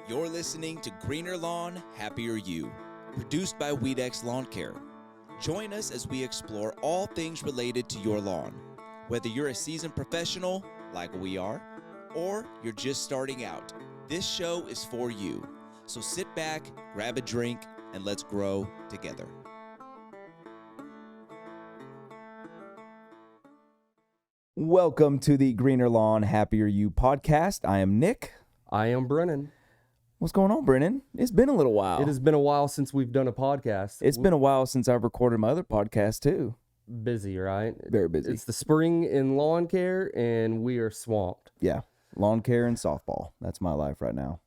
You're listening to Greener Lawn, Happier You, produced by Weedex Lawn Care. Join us as we explore all things related to your lawn. Whether you're a seasoned professional, like we are, or you're just starting out, this show is for you. So sit back, grab a drink, and let's grow together. Welcome to the Greener Lawn, Happier You podcast. I am Nick. I am Brennan. What's going on, Brennan? It's been a little while. It has been a while since we've done a podcast. It's been a while since I've recorded my other podcast, too. Busy, right? Very busy. It's the spring in lawn care, and we are swamped. Yeah, lawn care and softball. That's my life right now.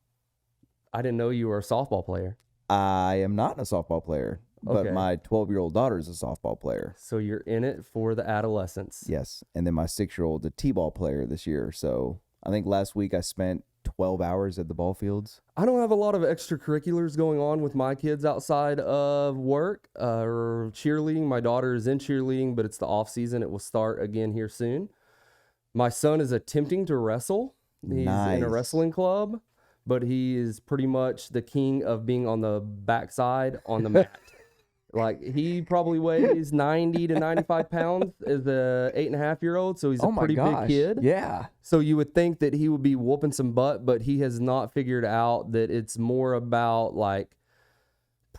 I didn't know you were a softball player. I am not a softball player, but my 12-year-old daughter is a softball player. So you're in it for the adolescence. Yes, and then my 6-year-old's a t-ball player this year. So I think last week I spent 12 hours at the ball fields. I don't have a lot of extracurriculars going on with my kids outside of work or cheerleading. My daughter is in cheerleading, but it's the off season. It will start again here soon. My son is attempting to wrestle. He's in a wrestling club, but he is pretty much the king of being on the backside on the mat. Like, he probably weighs 90 to 95 pounds as a 8.5-year-old, so he's a pretty big kid. Yeah. So you would think that he would be whooping some butt, but he has not figured out that it's more about, like,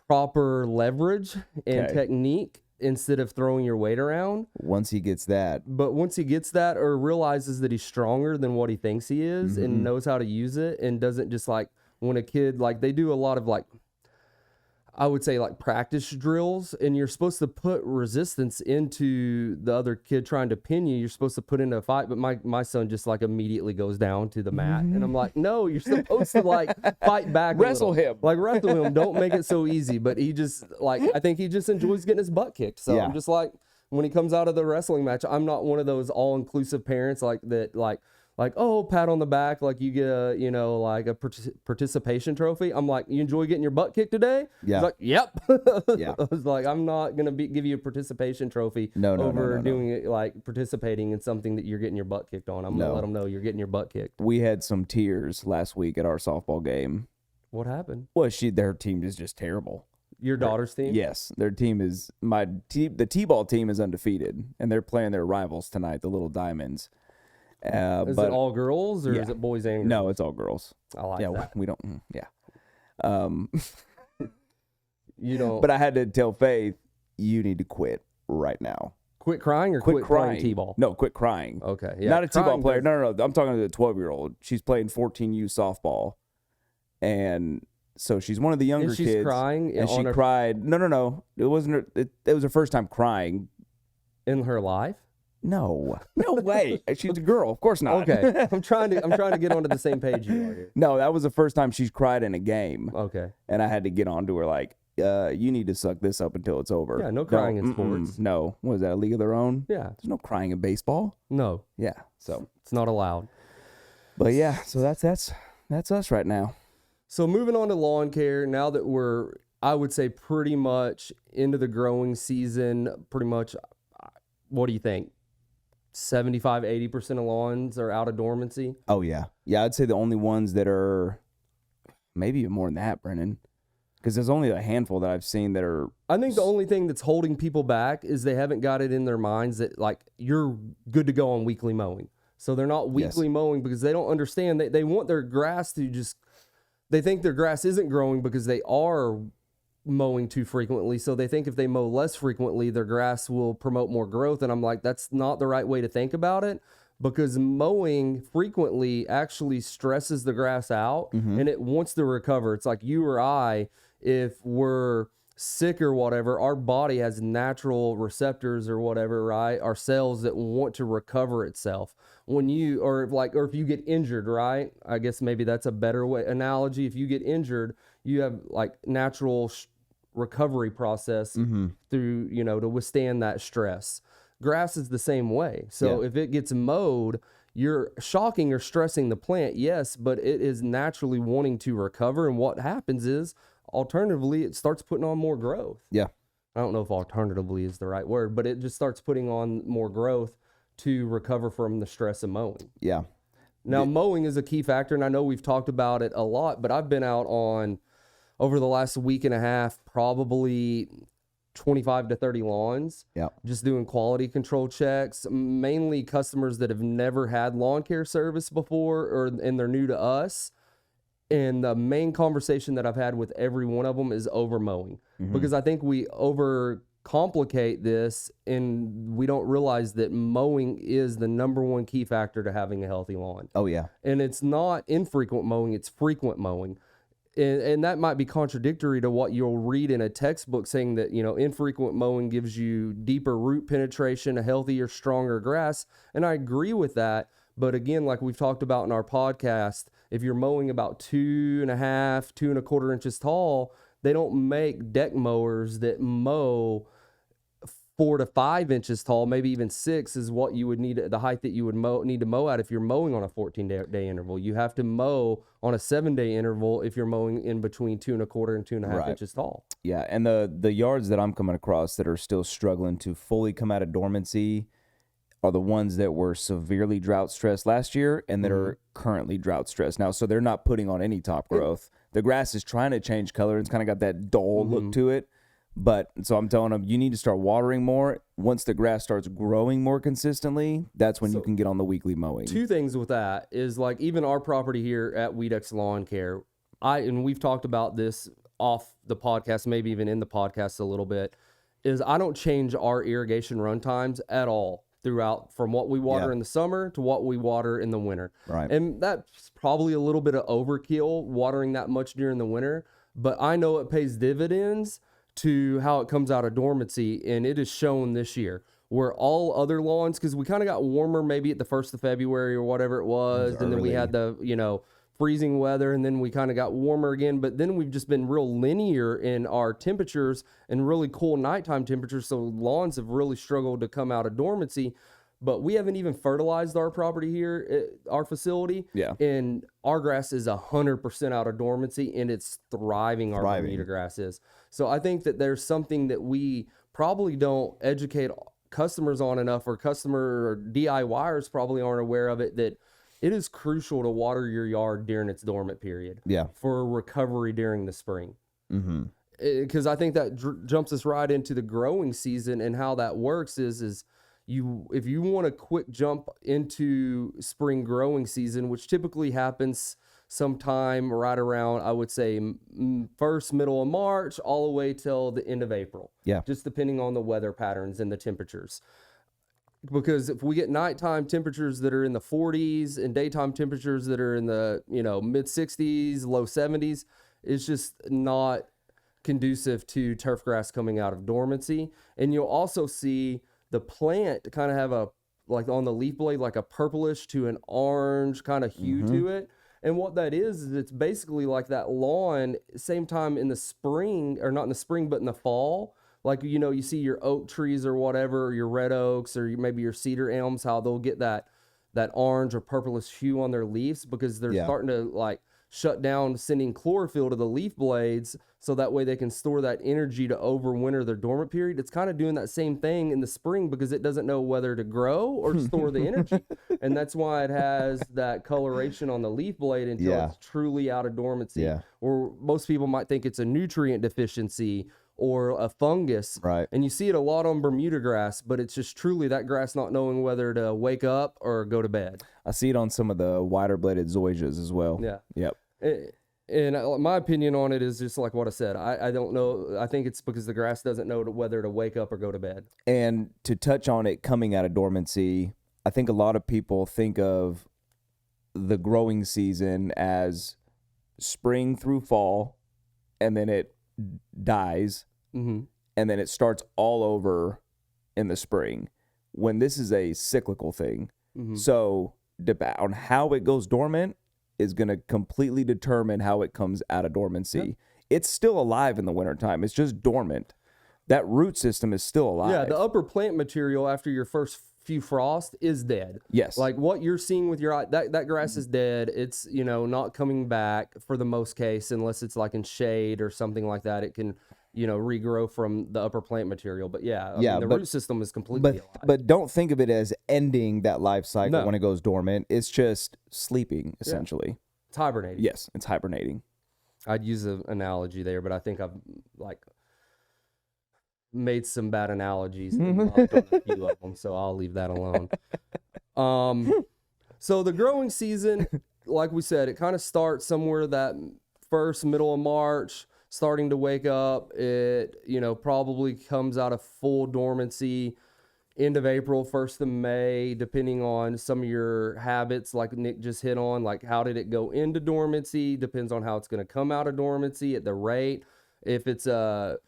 proper leverage and technique instead of throwing your weight around. Once he gets that. But once he gets that or realizes that he's stronger than what he thinks he is and knows how to use it and doesn't just, like, when a kid, like, they do a lot of, like, I would say like practice drills, and you're supposed to put resistance into the other kid trying to pin you. You're supposed to put into a fight, but my son just like immediately goes down to the mat, and I'm like, no, you're supposed to like fight back, wrestle him, Don't make it so easy. But he just like, I think he just enjoys getting his butt kicked. So I'm just like, when he comes out of the wrestling match, I'm not one of those all inclusive parents like that, like, oh, pat on the back, like you get a, you know, like a participation trophy. I'm like, you enjoy getting your butt kicked today? Yeah. He's like, yep. Yeah. I was like, I'm not going to give you a participation trophy over doing it, like participating in something that you're getting your butt kicked on. I'm going to let them know you're getting your butt kicked. We had some tears last week at our softball game. What happened? Well, their team is just terrible. Your daughter's team? Yes. Their team is, the T-ball team is undefeated, and they're playing their rivals tonight, the Little Diamonds. Is it all girls or is it boys and girls? No, it's all girls. I like that. We don't. You don't. But I had to tell Faith, you need to quit right now. Quit crying or quit playing T-ball? No, quit crying. Okay. Yeah. Not a T-ball player. No. I'm talking to the 12-year-old. She's playing 14U softball. And so she's one of the younger kids. And she's crying? And she cried. No. It wasn't it was her first time crying. In her life? No way. She's a girl. Of course not. Okay. I'm trying to get onto the same page you are here. No, that was the first time she's cried in a game. Okay. And I had to get on to her like, you need to suck this up until it's over. Yeah, no crying in sports. No. What is that, a league of their own? Yeah. There's no crying in baseball. No. Yeah. So it's not allowed. But yeah, so that's us right now. So moving on to lawn care, now that we're, I would say, pretty much into the growing season, pretty much, what do you think? 75-80% of lawns are out of dormancy. Oh yeah, I'd say the only ones that are maybe even more than that, Brennan, because there's only a handful that I've seen that are. I think the only thing that's holding people back is they haven't got it in their minds that like you're good to go on weekly mowing, so they're not weekly mowing because they don't understand that they want their grass to just. They think their grass isn't growing because they are mowing too frequently, so they think if they mow less frequently their grass will promote more growth, and I'm like, that's not the right way to think about it, because mowing frequently actually stresses the grass out and it wants to recover. It's like you or I, if we're sick or whatever, our body has natural receptors or whatever, right? Our cells that want to recover itself. When you, or if you get injured, right? I guess maybe that's a better analogy. If you get injured, you have like natural recovery process through, to withstand that stress. Grass is the same way. So if it gets mowed, you're shocking or stressing the plant, yes, but it is naturally wanting to recover. And what happens is, alternatively, it starts putting on more growth. Yeah. I don't know if alternatively is the right word, but it just starts putting on more growth to recover from the stress of mowing. Yeah. Now, mowing is a key factor, and I know we've talked about it a lot, but I've been out on, over the last week and a half, probably 25 to 30 lawns. Yeah. Just doing quality control checks, mainly customers that have never had lawn care service before, and they're new to us. And the main conversation that I've had with every one of them is over mowing, because I think we overcomplicate this and we don't realize that mowing is the number one key factor to having a healthy lawn. Oh, yeah. And it's not infrequent mowing, it's frequent mowing. And that might be contradictory to what you'll read in a textbook saying that, infrequent mowing gives you deeper root penetration, a healthier, stronger grass. And I agree with that. But again, like we've talked about in our podcast, if you're mowing about 2.5, 2.25 inches tall, they don't make deck mowers that mow 4 to 5 inches tall, maybe even 6 is what you would need, the height that you would need to mow at if you're mowing on a 14-day interval. You have to mow on a 7-day interval if you're mowing in between 2.25 and 2.5 inches tall. Yeah, and the yards that I'm coming across that are still struggling to fully come out of dormancy are the ones that were severely drought stressed last year and that are currently drought stressed now. So they're not putting on any top growth. The grass is trying to change color. It's kind of got that dull look to it. But so I'm telling them, you need to start watering more. Once the grass starts growing more consistently, that's when you can get on the weekly mowing. Two things with that is, like, even our property here at Weedex Lawn Care, and we've talked about this off the podcast, maybe even in the podcast a little bit, is I don't change our irrigation run times at all throughout, from what we water in the summer to what we water in the winter. Right. And that's probably a little bit of overkill, watering that much during the winter, but I know it pays dividends to how it comes out of dormancy, and it is shown this year. Where all other lawns, because we kind of got warmer maybe at the 1st of February or whatever it was, and then we had the, freezing weather, and then we kind of got warmer again, but then we've just been real linear in our temperatures and really cool nighttime temperatures, so lawns have really struggled to come out of dormancy. But we haven't even fertilized our property here at our facility. Yeah. And our grass is 100% out of dormancy, and it's thriving. Our Bermuda grass is. So I think that there's something that we probably don't educate customers on enough, or DIYers probably aren't aware of it, that it is crucial to water your yard during its dormant period. Yeah. For recovery during the spring. Mm-hmm. Because I think that jumps us right into the growing season, and how that works is if you want a quick jump into spring growing season, which typically happens sometime right around, I would say, middle of March, all the way till the end of April. Yeah. Just depending on the weather patterns and the temperatures. Because if we get nighttime temperatures that are in the 40s and daytime temperatures that are in the, mid 60s, low 70s, it's just not conducive to turf grass coming out of dormancy. And you'll also see the plant kind of have like on the leaf blade, like a purplish to an orange kind of hue to it. And what that is it's basically like that lawn, same time in the spring, or not in the spring, but in the fall. Like, you see your oak trees or whatever, or your red oaks, or maybe your cedar elms, how they'll get that orange or purplish hue on their leaves, because they're starting to like shut down sending chlorophyll to the leaf blades, so that way they can store that energy to overwinter their dormant period. It's kind of doing that same thing in the spring, because it doesn't know whether to grow or store the energy. And that's why it has that coloration on the leaf blade until it's truly out of dormancy. Yeah. Or most people might think it's a nutrient deficiency or a fungus. Right. And you see it a lot on Bermuda grass, but it's just truly that grass not knowing whether to wake up or go to bed. I see it on some of the wider bladed zoysias as well. Yeah. Yep. And my opinion on it is just like what I said. I don't know. I think it's because the grass doesn't know whether to wake up or go to bed. And to touch on it coming out of dormancy, I think a lot of people think of the growing season as spring through fall, and then it dies, and then it starts all over in the spring, when this is a cyclical thing. So on how it goes dormant is going to completely determine how it comes out of dormancy. It's still alive in the wintertime. It's just dormant. That root system is still alive. Yeah, the upper plant material after your first few frost is dead. Yes. Like what you're seeing with your eye, that grass is dead. It's, not coming back for the most case, unless it's like in shade or something like that. It can regrow from the upper plant material. But I mean, the root system is completely alive. But don't think of it as ending that life cycle No. when it goes dormant. It's just sleeping, essentially. It's hibernating. Yes, it's hibernating. I'd use an analogy there, but I think I've made some bad analogies and I've done a few of them, so I'll leave that alone. So the growing season, like we said, it kind of starts somewhere that middle of March, starting to wake up. It, probably comes out of full dormancy end of April, 1st of May, depending on some of your habits, like Nick just hit on, like how did it go into dormancy, depends on how it's going to come out of dormancy at the rate. If it's a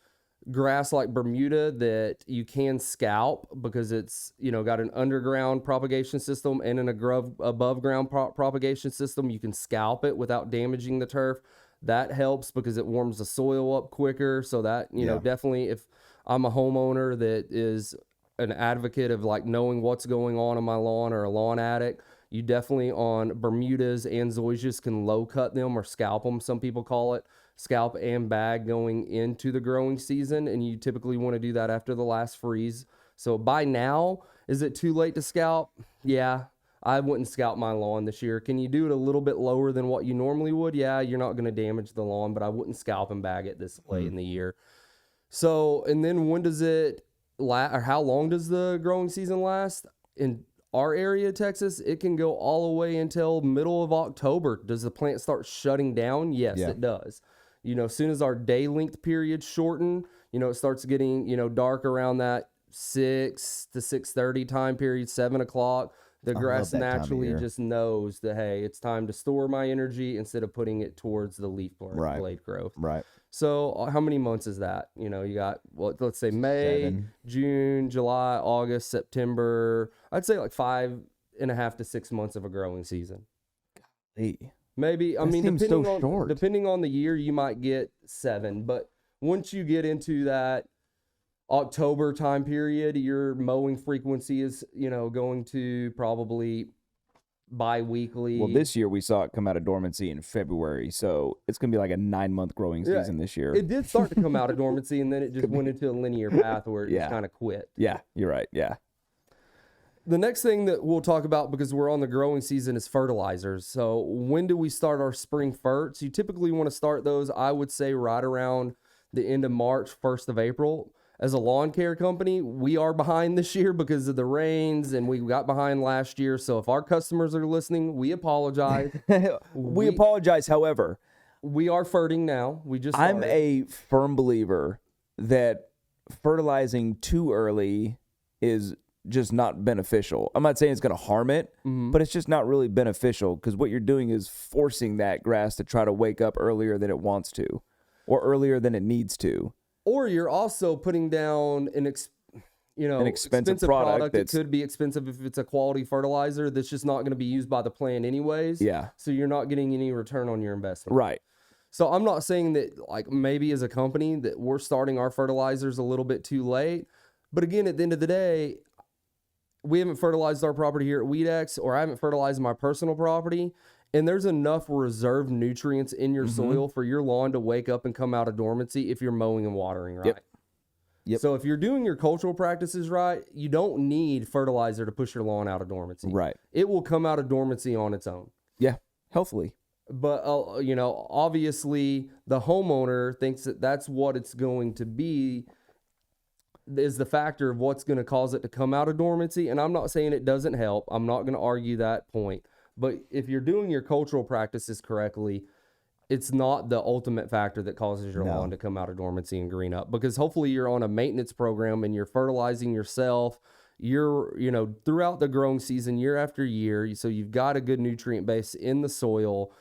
grass like Bermuda that you can scalp because it's, got an underground propagation system and an above ground propagation system, you can scalp it without damaging the turf. That helps because it warms the soil up quicker. So that, definitely, if I'm a homeowner that is an advocate of like knowing what's going on my lawn, or a lawn addict, you definitely on Bermudas and zoysias can low cut them or scalp them. Some people call it scalp and bag going into the growing season. And you typically want to do that after the last freeze. So by now, is it too late to scalp? Yeah, I wouldn't scalp my lawn this year. Can you do it a little bit lower than what you normally would? Yeah, you're not going to damage the lawn, but I wouldn't scalp and bag it this late in the year. So, and then when does it or how long does the growing season last? In our area, Texas, it can go all the way until middle of October. Does the plant start shutting down? Yes, it does. As soon as our day length period shorten, it starts getting, dark around that 6 to 6:30 time period, 7 o'clock. The grass naturally just knows that, hey, it's time to store my energy instead of putting it towards the leaf blade growth. Right. So how many months is that? You got, let's say May, June, July, August, September. I'd say like 5.5 to 6 months of a growing season. Hey, maybe, depending on the year, you might get 7. But once you get into that October time period, your mowing frequency is, going to probably bi-weekly. Well, this year we saw it come out of dormancy in February, so it's going to be like a 9-month growing season this year. It did start to come out of dormancy, and then it just went into a linear path where it just kind of quit. Yeah, you're right. Yeah. The next thing that we'll talk about, because we're on the growing season, is fertilizers. So when do we start our spring ferts? You typically want to start those, I would say, right around the end of March, 1st of April. As a lawn care company, we are behind this year because of the rains, and we got behind last year. So if our customers are listening, we apologize. we apologize. However, we are ferting now. I'm a firm believer that fertilizing too early is just not beneficial. I'm not saying it's going to harm it, but it's just not really beneficial, because what you're doing is forcing that grass to try to wake up earlier than it wants to, or earlier than it needs to. Or you're also putting down an expensive product. It could be expensive if it's a quality fertilizer that's just not going to be used by the plant anyways. Yeah. So you're not getting any return on your investment. Right. So I'm not saying that, like, maybe as a company that we're starting our fertilizers a little bit too late. But again, at the end of the day, we haven't fertilized our property here at Weedex, or I haven't fertilized my personal property. And there's enough reserved nutrients in your soil for your lawn to wake up and come out of dormancy if you're mowing and watering right. Yep. So if you're doing your cultural practices right, you don't need fertilizer to push your lawn out of dormancy. Right. It will come out of dormancy on its own. Yeah, healthily. But, obviously the homeowner thinks that that's what it's going to be, is the factor of what's going to cause it to come out of dormancy. And I'm not saying it doesn't help. I'm not going to argue that point. But if you're doing your cultural practices correctly, it's not the ultimate factor that causes your lawn to come out of dormancy and green up. Because hopefully you're on a maintenance program and you're fertilizing yourself. You're, throughout the growing season, year after year. So you've got a good nutrient base in the soil.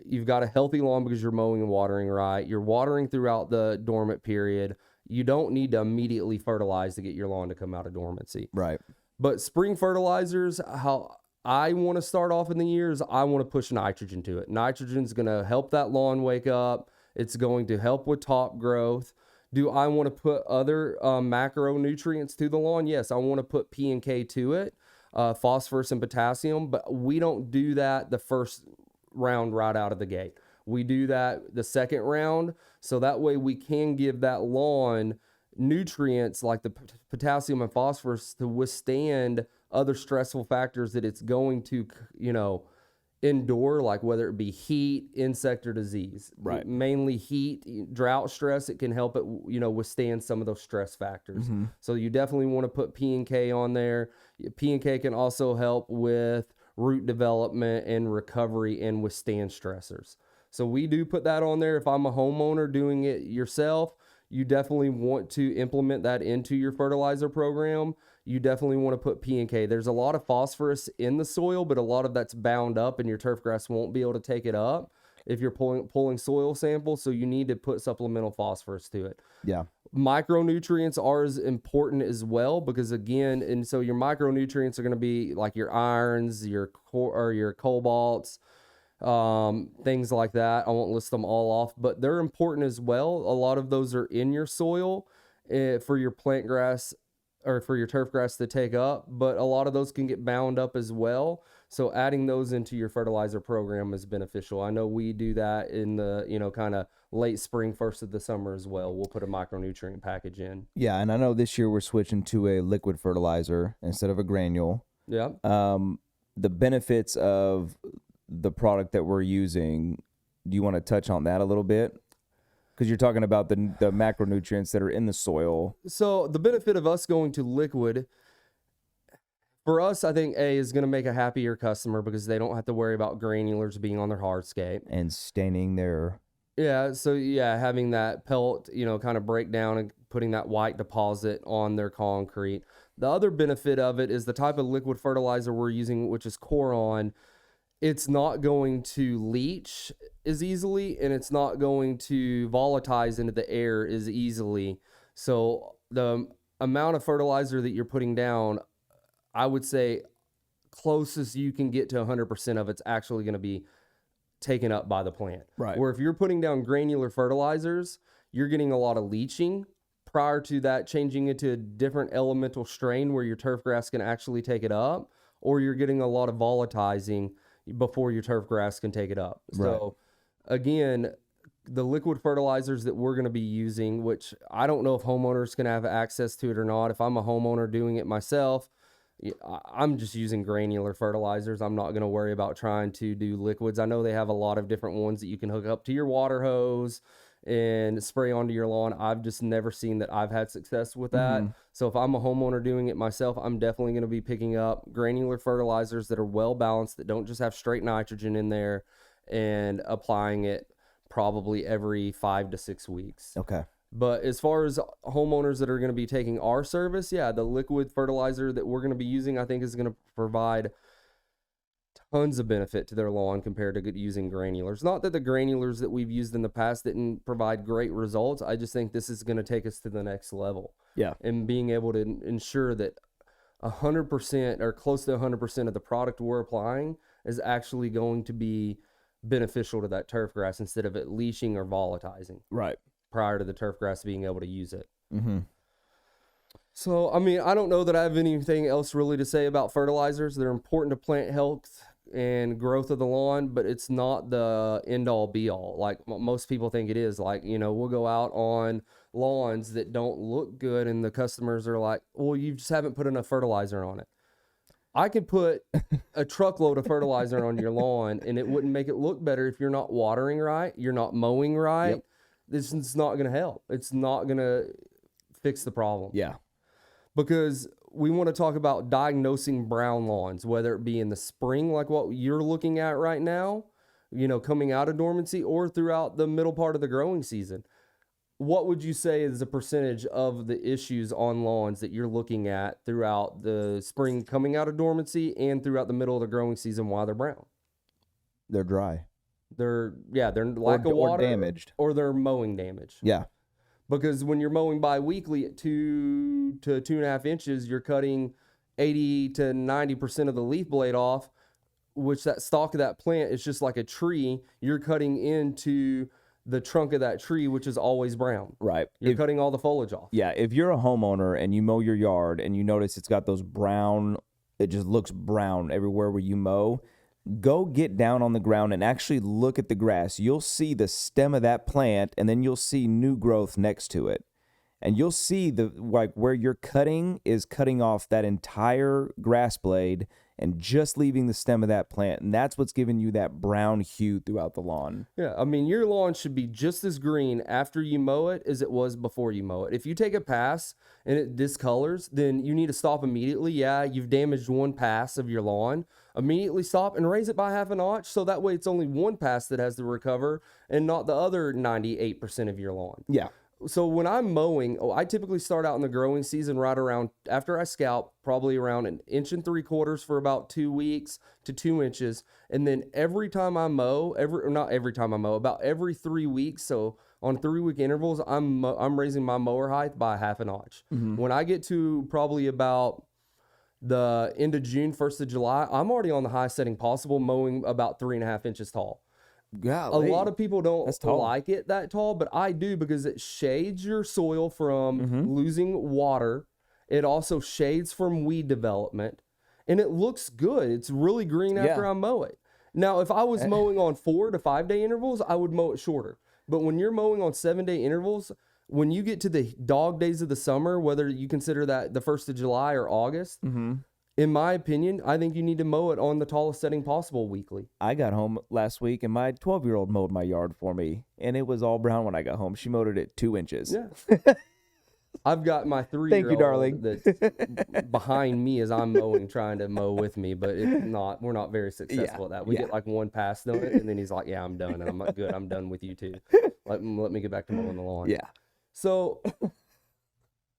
You've got a healthy lawn because you're mowing and watering right. You're watering throughout the dormant period. You don't need to immediately fertilize to get your lawn to come out of dormancy. Right. But spring fertilizers, how I want to start off in the years, I want to push nitrogen to it. Nitrogen's going to help that lawn wake up. It's going to help with top growth. Do I want to put other macronutrients to the lawn? Yes, I want to put P and K to it, phosphorus and potassium, but we don't do that the first round right out of the gate. We do that the second round, so that way we can give that lawn nutrients like the potassium and phosphorus to withstand other stressful factors that it's going to, endure, like whether it be heat, insect, or disease. Right. Mainly heat, drought stress, it can help it, withstand some of those stress factors. So you definitely want to put P and K on there. P and K can also help with root development and recovery and withstand stressors. So we do put that on there. If I'm a homeowner doing it yourself, you definitely want to implement that into your fertilizer program. You definitely want to put P and K. There's a lot of phosphorus in the soil, but a lot of that's bound up and your turf grass won't be able to take it up if you're pulling soil samples. So you need to put supplemental phosphorus to it. Yeah. Micronutrients are as important as well, because again, and so your micronutrients are going to be like your irons, your cobalts, things like that. I won't list them all off, but they're important as well. A lot of those are in your soil for your plant grass or for your turf grass to take up, but a lot of those can get bound up as well. So adding those into your fertilizer program is beneficial. I know we do that in the, kind of late spring, first of the summer as well. We'll put a micronutrient package in. Yeah, and I know this year we're switching to a liquid fertilizer instead of a granule. Yeah. The benefits of the product that we're using, do you want to touch on that a little bit? Because you're talking about the macronutrients that are in the soil. So the benefit of us going to liquid, for us, I think is going to make a happier customer because they don't have to worry about granulars being on their hardscape. And staining their... Yeah, so having that pelt, kind of break down and putting that white deposit on their concrete. The other benefit of it is the type of liquid fertilizer we're using, which is Coron. It's not going to leach as easily, and it's not going to volatilize into the air as easily. So the amount of fertilizer that you're putting down, I would say closest you can get to 100% of it's actually going to be taken up by the plant. Right. Where if you're putting down granular fertilizers, you're getting a lot of leaching prior to that changing into a different elemental strain where your turf grass can actually take it up, or you're getting a lot of volatilizing before your turf grass can take it up. So again, the liquid fertilizers that we're going to be using, which I don't know if homeowners can have access to it or not. If I'm a homeowner doing it myself, I'm just using granular fertilizers. I'm not going to worry about trying to do liquids. I know they have a lot of different ones that you can hook up to your water hose and spray onto your lawn. I've just never seen that I've had success with that. So if I'm a homeowner doing it myself, I'm definitely going to be picking up granular fertilizers that are well balanced, that don't just have straight nitrogen in there, and applying it probably every 5 to 6 weeks. Okay. But as far as homeowners that are going to be taking our service, the liquid fertilizer that we're going to be using, I think is going to provide tons of benefit to their lawn compared to using granulars. Not that the granulars that we've used in the past didn't provide great results. I just think this is going to take us to the next level. Yeah. And being able to ensure that 100% or close to 100% of the product we're applying is actually going to be beneficial to that turf grass instead of it leaching or volatilizing. Right. Prior to the turf grass being able to use it. Mm-hmm. So, I don't know that I have anything else really to say about fertilizers. They're important to plant health and growth of the lawn, but it's not the end all be all like most people think it is. Like, we'll go out on lawns that don't look good and the customers are like, well, you just haven't put enough fertilizer on it. I could put a truckload of fertilizer on your lawn and it wouldn't make it look better if you're not watering right, you're not mowing right. Yep. This is not going to help. It's not going to fix the problem. Yeah. Because we want to talk about diagnosing brown lawns, whether it be in the spring, like what you're looking at right now, coming out of dormancy, or throughout the middle part of the growing season. What would you say is the percentage of the issues on lawns that you're looking at throughout the spring coming out of dormancy and throughout the middle of the growing season while they're brown? They're dry. They're lack of water, or damaged, or they're mowing damage. Yeah. Because when you're mowing bi-weekly at 2 to 2.5 inches, you're cutting 80 to 90% of the leaf blade off, which that stalk of that plant is just like a tree. You're cutting into the trunk of that tree, which is always brown. Right. You're cutting all the foliage off. Yeah. If you're a homeowner and you mow your yard and you notice it's got those brown, it just looks brown everywhere where you mow, go get down on the ground and actually look at the grass. You'll see the stem of that plant, and then you'll see new growth next to it. And you'll see where you're cutting is cutting off that entire grass blade and just leaving the stem of that plant. And that's what's giving you that brown hue throughout the lawn. Yeah, I mean, your lawn should be just as green after you mow it as it was before you mow it. If you take a pass and it discolors, then you need to stop immediately. Yeah, you've damaged one pass of your lawn. Immediately stop and raise it by half a notch, so that way it's only one pass that has to recover and not the other 98% of your lawn. Yeah. So when I'm mowing, I typically start out in the growing season right around, after I scalp, probably around 1 3/4 inches for about 2 weeks to 2 inches. And then every time I mow, not every time I mow, about every 3 weeks, so on 3-week intervals, I'm raising my mower height by half a notch. When I get to probably about the end of June, 1st of July, I'm already on the highest setting possible, mowing about 3.5 inches tall. Golly. A lot of people don't tall. like it that tall, but I do, because it shades your soil from losing water. It also shades from weed development, and it looks good. It's really green after I mow it. Now, if I was mowing on 4 to 5 day intervals, I would mow it shorter. But when you're mowing on 7-day intervals, when you get to the dog days of the summer, whether you consider that the 1st of July or August, in my opinion, I think you need to mow it on the tallest setting possible weekly. I got home last week, and my 12-year-old mowed my yard for me, and it was all brown when I got home. She mowed it at 2 inches. Yeah. I've got my 3-year-old Thank you, darling. that's behind me as I'm mowing, trying to mow with me, but we're not very successful at that. We get like one pass done, and then he's like, yeah, I'm done. And I'm like, good, I'm done with you too. Let me get back to mowing the lawn. Yeah. So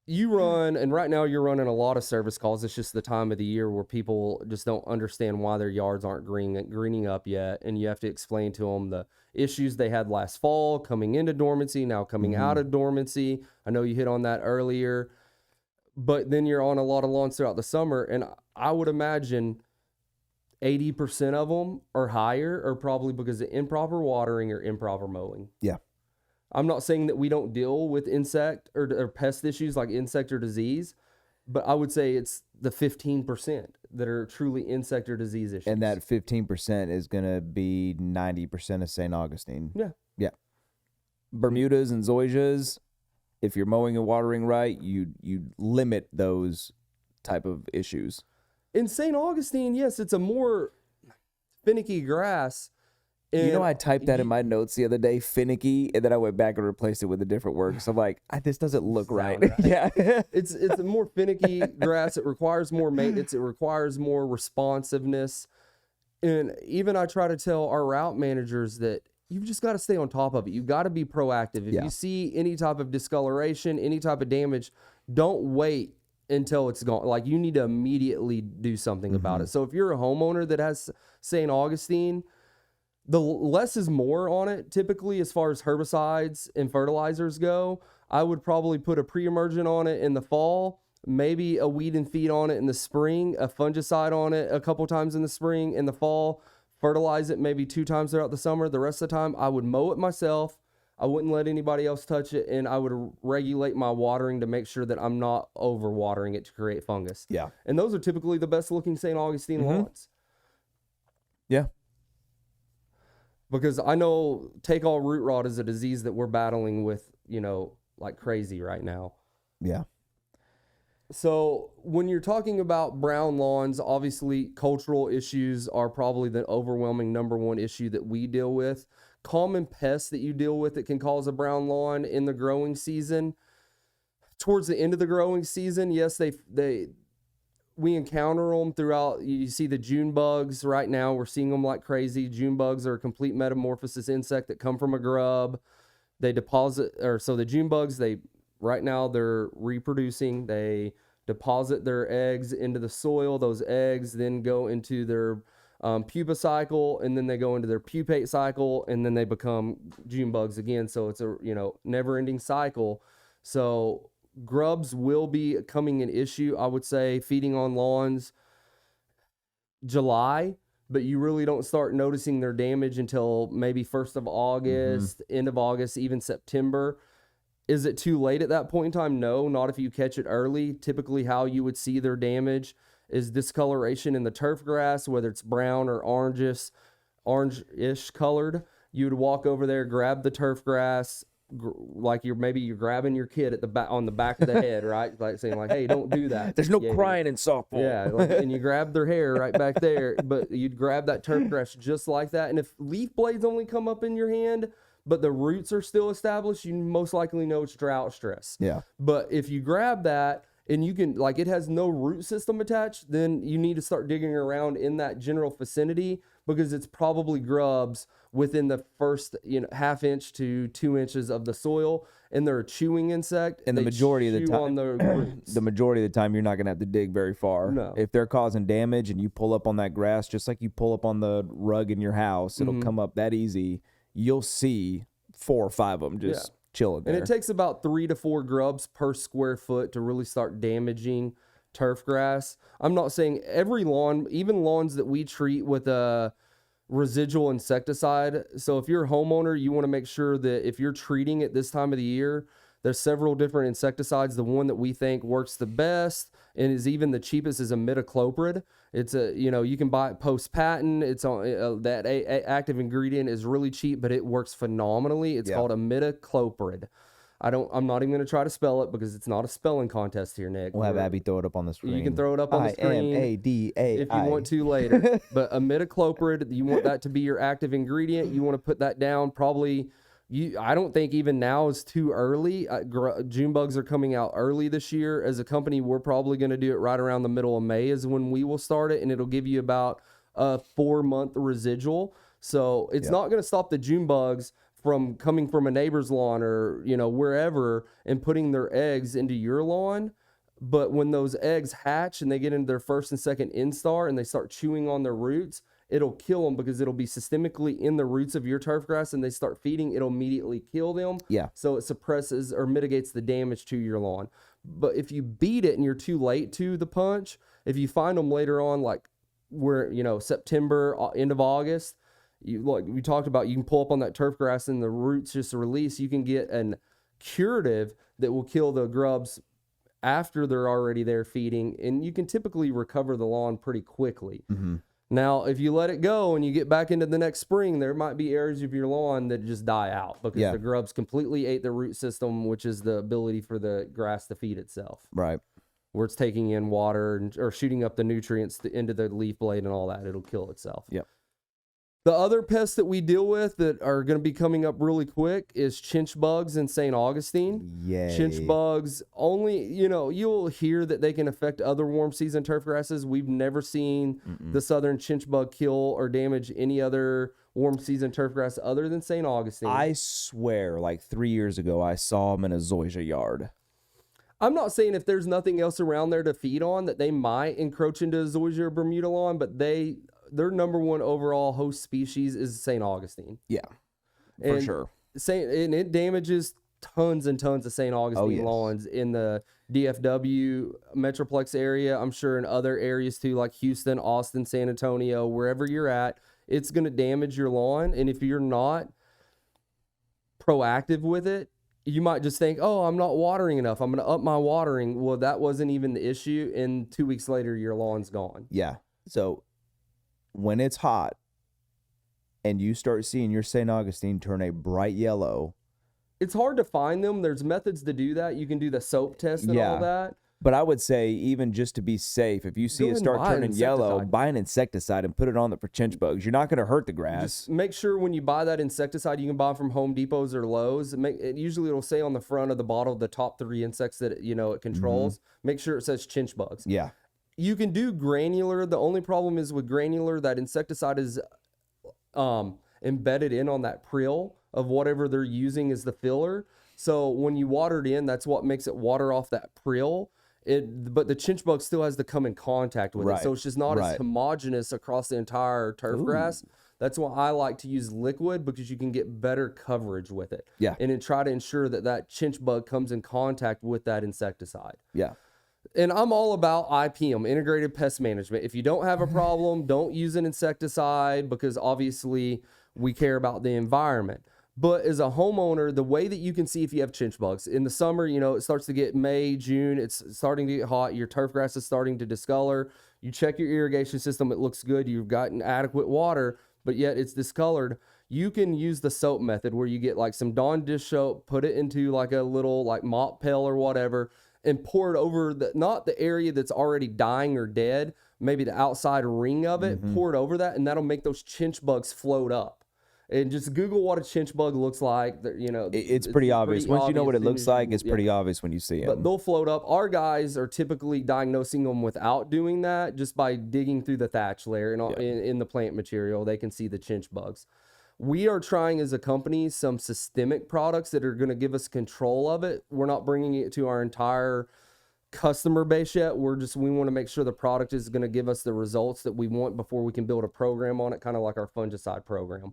you run, and right now you're running a lot of service calls. It's just the time of the year where people just don't understand why their yards aren't greening up yet. And you have to explain to them the issues they had last fall, coming into dormancy, now coming out of dormancy. I know you hit on that earlier, but then you're on a lot of lawns throughout the summer. And I would imagine 80% of them or higher are probably because of improper watering or improper mowing. Yeah. I'm not saying that we don't deal with insect or pest issues like insect or disease, but I would say it's the 15% that are truly insect or disease issues. And that 15% is going to be 90% of St. Augustine. Yeah. Yeah. Bermudas and zoysias, if you're mowing and watering right, you limit those type of issues. In St. Augustine, yes, it's a more finicky grass. You know, I typed that in my notes the other day, finicky, and then I went back and replaced it with a different word. So I'm like, this doesn't look right. Yeah. It's a more finicky grass. It requires more maintenance. It requires more responsiveness. And even I try to tell our route managers that you've just got to stay on top of it. You've got to be proactive. If you see any type of discoloration, any type of damage, don't wait until it's gone. Like, you need to immediately do something about it. So if you're a homeowner that has St. Augustine, the less is more on it. Typically, as far as herbicides and fertilizers go, I would probably put a pre-emergent on it in the fall, maybe a weed and feed on it in the spring, a fungicide on it a couple times in the spring, in the fall, fertilize it maybe 2 times throughout the summer. The rest of the time, I would mow it myself. I wouldn't let anybody else touch it, and I would regulate my watering to make sure that I'm not over watering it to create fungus. Yeah. And those are typically the best looking St. Augustine lawns. Yeah. Because I know take all root rot is a disease that we're battling with, like crazy right now. Yeah. So when you're talking about brown lawns, obviously cultural issues are probably the overwhelming number one issue that we deal with. Common pests that you deal with that can cause a brown lawn in the growing season. Towards the end of the growing season, yes, we encounter them throughout. You see the June bugs right now. We're seeing them like crazy. June bugs are a complete metamorphosis insect that come from a grub. They deposit, so the June bugs, right now they're reproducing. They deposit their eggs into the soil. Those eggs then go into their pupa cycle, and then they go into their pupate cycle, and then they become June bugs again. So it's a never-ending cycle. So grubs will be becoming an issue, I would say, feeding on lawns July, but you really don't start noticing their damage until maybe 1st of August, end of August, even September. Is it too late at that point in time? No, not if you catch it early. Typically how you would see their damage is discoloration in the turf grass, whether it's brown or orange-ish colored. You would walk over there, grab the turf grass, like you're grabbing your kid at the back on the back of the head, right? Like saying like, "Hey, don't do that." There's no crying in softball. Yeah, and you grab their hair right back there, but you'd grab that turf grass just like that. And if leaf blades only come up in your hand, but the roots are still established, you most likely know it's drought stress. Yeah. But if you grab that and you can, like, it has no root system attached, then you need to start digging around in that general vicinity, because it's probably grubs within the first, half inch to 2 inches of the soil, and they're a chewing insect. And the majority of the time, on the roots. the majority of the time, you're not gonna have to dig very far. No. If they're causing damage and you pull up on that grass, just like you pull up on the rug in your house, it'll come up that easy. You'll see 4 or 5 of them just chilling there. And it takes about 3 to 4 grubs per square foot to really start damaging turf grass. I'm not saying every lawn, even lawns that we treat with a residual insecticide. So if you're a homeowner, you want to make sure that if you're treating it this time of the year, there's several different insecticides. The one that we think works the best and is even the cheapest is imidacloprid. It's you can buy it post patent. It's on that active ingredient is really cheap, but it works phenomenally. It's called imidacloprid. I'm not even going to try to spell it because it's not a spelling contest here, Nick. We'll have Abby throw it up on the screen. You can throw it up on the screen IMADAI. if you want to later. But imidacloprid, you want that to be your active ingredient. You want to put that down probably. I don't think even now is too early. June bugs are coming out early this year. As a company, we're probably going to do it right around the middle of May is when we will start it, and it'll give you about a 4-month residual. So it's not going to stop the June bugs from coming from a neighbor's lawn or wherever and putting their eggs into your lawn. But when those eggs hatch and they get into their first and second instar and they start chewing on their roots, it'll kill them because it'll be systemically in the roots of your turf grass, and they start feeding, it'll immediately kill them. Yeah. So it suppresses or mitigates the damage to your lawn. But if you beat it and you're too late to the punch, if you find them later on, like September, end of August, we talked about, you can pull up on that turf grass and the roots just release. You can get an curative that will kill the grubs after they're already there feeding, and you can typically recover the lawn pretty quickly. Mm-hmm. Now, if you let it go and you get back into the next spring, there might be areas of your lawn that just die out because the grubs completely ate the root system, which is the ability for the grass to feed itself. Right. Where it's taking in water or shooting up the nutrients into the leaf blade and all that. It'll kill itself. Yep. The other pests that we deal with that are going to be coming up really quick is chinch bugs in St. Augustine. Yay. Chinch bugs only, you'll hear that they can affect other warm season turf grasses. We've never seen the southern chinch bug kill or damage any other warm season turf grass other than St. Augustine. I swear, like 3 years ago, I saw them in a zoysia yard. I'm not saying if there's nothing else around there to feed on that they might encroach into zoysia or Bermuda lawn, but their number one overall host species is St. Augustine. Yeah, for sure. And it damages tons and tons of St. Augustine lawns in the DFW Metroplex area. I'm sure in other areas too, like Houston, Austin, San Antonio, wherever you're at, it's going to damage your lawn. And if you're not proactive with it, you might just think, oh, I'm not watering enough, I'm going to up my watering. Well, that wasn't even the issue. And 2 weeks later, your lawn's gone. Yeah. So when it's hot and you start seeing your St. Augustine turn a bright yellow, it's hard to find them. There's methods to do that. You can do the soap test and all that. But I would say, even just to be safe, if you see it start turning yellow, buy an insecticide and put it on it for chinch bugs. You're not going to hurt the grass. Just make sure when you buy that insecticide, you can buy from Home Depots or Lowe's. Usually it'll say on the front of the bottle the top 3 insects that it controls. Make sure it says chinch bugs. Yeah. You can do granular. The only problem is with granular, that insecticide is embedded in on that prill of whatever they're using as the filler. So when you water it in, that's what makes it water off that prill. But the chinch bug still has to come in contact with it. So it's just not as homogeneous across the entire turf grass. That's why I like to use liquid, because you can get better coverage with it. Yeah. And then try to ensure that chinch bug comes in contact with that insecticide. Yeah. And I'm all about IPM, integrated pest management. If you don't have a problem, don't use an insecticide, because obviously we care about the environment. But as a homeowner, the way that you can see if you have chinch bugs, in the summer, it starts to get May, June, it's starting to get hot, your turf grass is starting to discolor, You check your irrigation system, it looks good, you've gotten adequate water, but yet it's discolored. You can use the soap method where you get like some Dawn dish soap, put it into like a little like mop pail or whatever, and pour it over not the area that's already dying or dead, maybe the outside ring of it, pour it over that, and that'll make those chinch bugs float up. And just Google what a chinch bug looks like. You know, it's pretty obvious. Once you know what it looks like, it's pretty obvious when you see it. But they'll float up. Our guys are typically diagnosing them without doing that, just by digging through the thatch layer and in the plant material, they can see the chinch bugs. We are trying as a company some systemic products that are going to give us control of it. We're not bringing it to our entire customer base yet. We want to make sure the product is going to give us the results that we want before we can build a program on it, kind of like our fungicide program.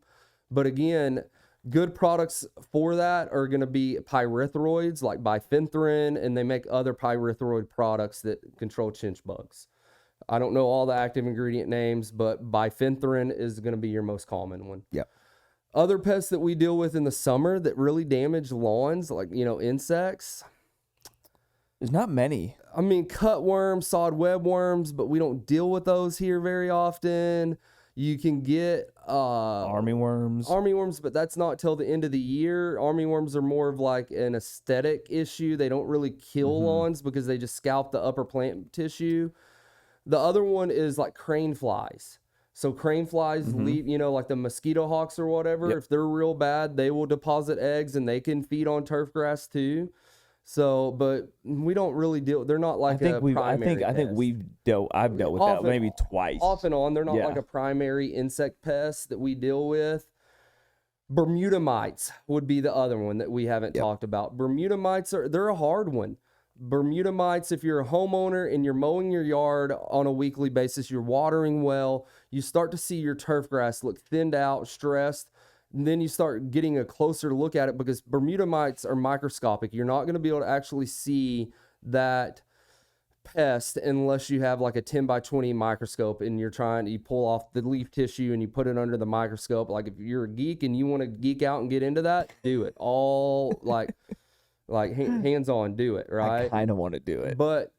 But again, good products for that are going to be pyrethroids like bifenthrin, and they make other pyrethroid products that control chinch bugs. I don't know all the active ingredient names, but bifenthrin is going to be your most common one. Yep. Other pests that we deal with in the summer that really damage lawns, like, insects. There's not many. I mean, cutworms, sod webworms, but we don't deal with those here very often. You can get armyworms, but that's not till the end of the year. Armyworms are more of like an aesthetic issue. They don't really kill lawns because they just scalp the upper plant tissue. The other one is like crane flies. So crane flies leave, like the mosquito hawks or whatever. If they're real bad, they will deposit eggs and they can feed on turf grass too. So, but we don't really deal. They're not like I think I've dealt with that maybe twice. Off and on, they're not like a primary insect pest that we deal with. Bermuda mites would be the other one that we haven't talked about. Bermuda mites they're a hard one. Bermuda mites, if you're a homeowner and you're mowing your yard on a weekly basis, you're watering well, you start to see your turf grass look thinned out, stressed. And then you start getting a closer look at it because Bermuda mites are microscopic. You're not going to be able to actually see that pest unless you have like a 10 by 20 microscope and you pull off the leaf tissue and you put it under the microscope. Like if you're a geek and you want to geek out and get into that, do it. All like hands on, do it, right? I kind of want to do it. But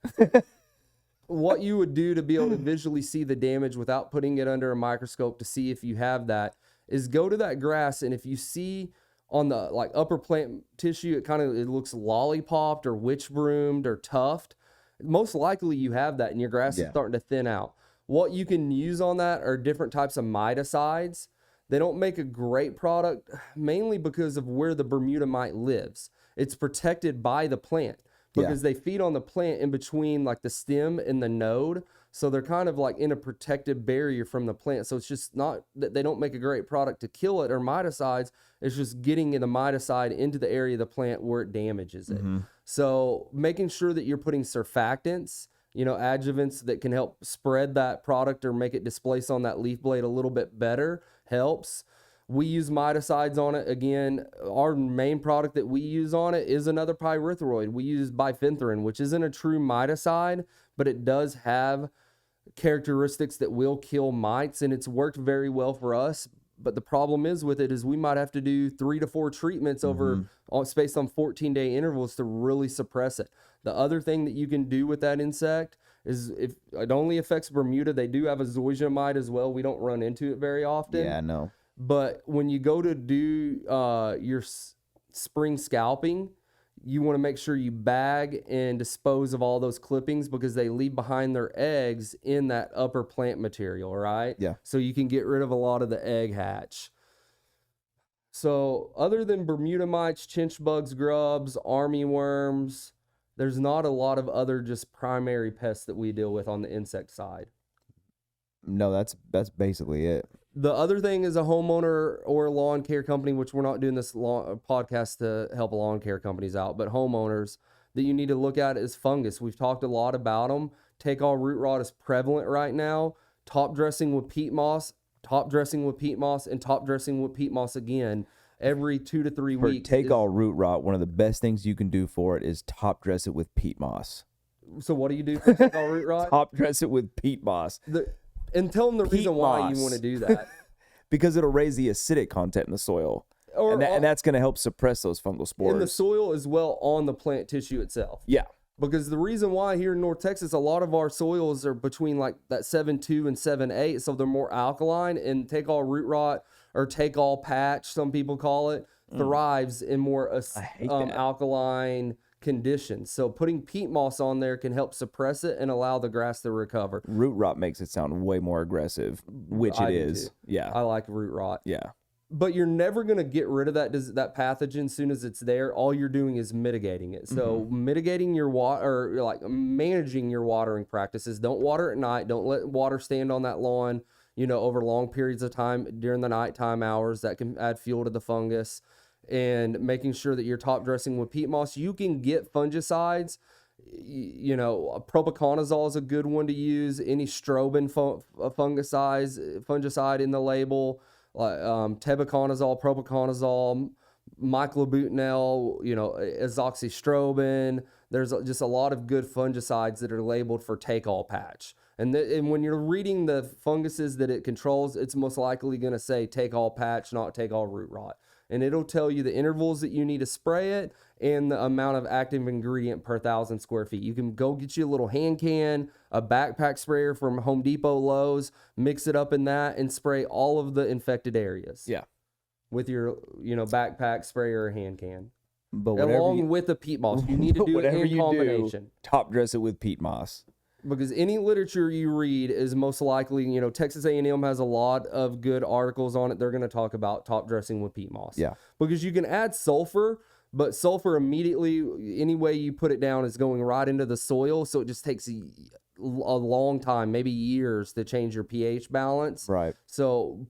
what you would do to be able to visually see the damage without putting it under a microscope to see if you have that is go to that grass, and if you see on the like upper plant tissue, it looks lollipopped or witch broomed or tuft, most likely you have that and your grass is starting to thin out. What you can use on that are different types of miticides. They don't make a great product mainly because of where the Bermuda mite lives. It's protected by the plant because they feed on the plant in between like the stem and the node. So they're kind of like in a protective barrier from the plant. So it's just not that they don't make a great product to kill it or miticides. It's just getting the miticide into the area of the plant where it damages it. So making sure that you're putting surfactants, adjuvants that can help spread that product or make it displace on that leaf blade a little bit better helps. We use miticides on it. Again, our main product that we use on it is another pyrethroid. We use bifenthrin, which isn't a true miticide, but it does have characteristics that will kill mites, and it's worked very well for us. But the problem is with it is we might have to do 3 to 4 treatments over spaced on 14-day intervals to really suppress it. The other thing that you can do with that insect is if it only affects Bermuda, they do have a zoysia mite as well. We don't run into it very often. Yeah, no. But when you go to do your spring scalping, you want to make sure you bag and dispose of all those clippings because they leave behind their eggs in that upper plant material, right? Yeah. So you can get rid of a lot of the egg hatch. So other than Bermuda mites, chinch bugs, grubs, armyworms, there's not a lot of other just primary pests that we deal with on the insect side. No, that's basically it. The other thing is a homeowner or a lawn care company, which we're not doing this podcast to help lawn care companies out, but homeowners that you need to look at is fungus. We've talked a lot about them. Take all root rot is prevalent right now. Top dressing with peat moss, top dressing with peat moss, and top dressing with peat moss again every 2 to 3 weeks. Take all root rot, one of the best things you can do for it is top dress it with peat moss. So what do you do for take all root rot? Top dress it with peat moss. And tell them the Peat reason why moss. you want to do that. Because it'll raise the acidic content in the soil. And that's going to help suppress those fungal spores. In the soil as well on the plant tissue itself. Yeah. Because the reason why here in North Texas, a lot of our soils are between like that 7.2 and 7.8, so they're more alkaline, and take all root rot or take all patch, some people call it, thrives in more alkaline conditions. So putting peat moss on there can help suppress it and allow the grass to recover. Root rot makes it sound way more aggressive, which it is. Yeah. I like root rot. Yeah. But you're never going to get rid of that pathogen as soon as it's there. All you're doing is mitigating it. So mitigating your water, or like managing your watering practices. Don't water at night. Don't let water stand on that lawn, over long periods of time during the nighttime hours. That can add fuel to the fungus. And making sure that you're top dressing with peat moss. You can get fungicides. Propiconazole is a good one to use. Any strobin fungicide in the label. Tebuconazole, propiconazole, myclobutanil, azoxystrobin. There's just a lot of good fungicides that are labeled for take-all patch. And when you're reading the funguses that it controls, it's most likely going to say take-all patch, not take-all root rot. And it'll tell you the intervals that you need to spray it and the amount of active ingredient per 1,000 square feet. You can go get you a little hand can, a backpack sprayer from Home Depot, Lowe's, mix it up in that and spray all of the infected areas. Yeah. With your, backpack sprayer or hand can. But along with the peat moss. You need to do it in combination. Top dress it with peat moss. Because any literature you read is most likely, Texas A&M has a lot of good articles on it. They're going to talk about top dressing with peat moss. Yeah. Because you can add sulfur, but sulfur immediately, any way you put it down, is going right into the soil. So it just takes a long time, maybe years, to change your pH balance. Right. So